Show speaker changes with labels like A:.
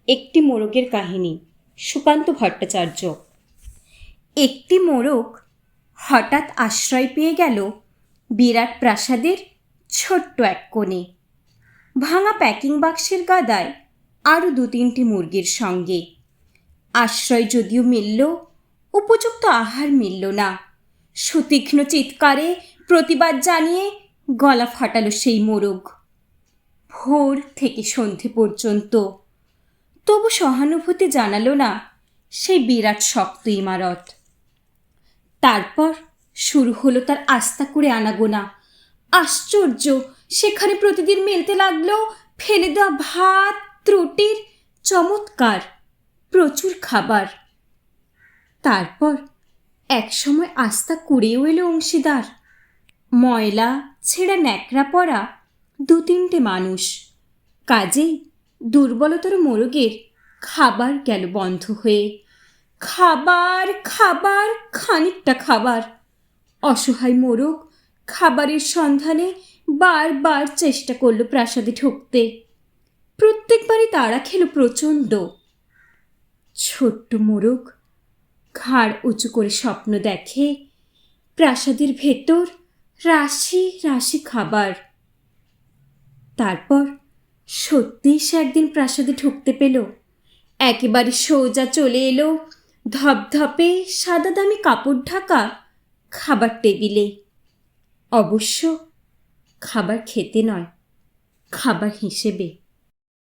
A: একটি মোরগের কাহিনী, সুকান্ত ভট্টাচার্য। একটি মোরগ হঠাৎ আশ্রয় পেয়ে গেল বিরাট প্রাসাদের ছোট্ট এক কোণে, ভাঙা প্যাকিং বাক্সের গাদায় আরও 2-3টি মুরগির সঙ্গে। আশ্রয় যদিও মিলল, উপযুক্ত আহার মিলল না। সুতীক্ষ্ণ চিৎকারে প্রতিবাদ জানিয়ে গলা ফাটালো সেই মোরগ। ভোর থেকে সন্ধে পর্যন্ত তবু সহানুভূতি জানালো না সেই বিরাট শক্ত ইমারত। তারপর শুরু হলো তার আস্তা করে আনাগোনা। আশ্চর্য, সেখানে প্রতিদিন মিলতে লাগলো ফেলে দেওয়া ভাত, ত্রুটির চমৎকার প্রচুর খাবার। তারপর একসময় আস্তা কুড়েও এলো অংশীদার। ময়লা ছেঁড়া ন্যাকড়া পরা 2-3টে মানুষ। কাজেই দুর্বলতর মোরগের খাবার গেল বন্ধ হয়ে। খাবার খাবার খানিকটা খাবার। অসহায় মোরগ খাবারের সন্ধানে বারবার চেষ্টা করল প্রাসাদে ঢুকতে। প্রত্যেকবারই তাড়া খেল প্রচণ্ড। ছোট্ট মোরগ ঘাড় উঁচু করে স্বপ্ন দেখে প্রাসাদের ভেতর রাশি রাশি খাবার। তারপর সত্যিই সে একদিন প্রাসাদে ঢুকতে পেল। একেবারে সোজা চলে এলো ধপধপে সাদা দামি কাপড় ঢাকা খাবার টেবিলে। অবশ্য খাবার খেতে নয়, খাবার হিসেবে।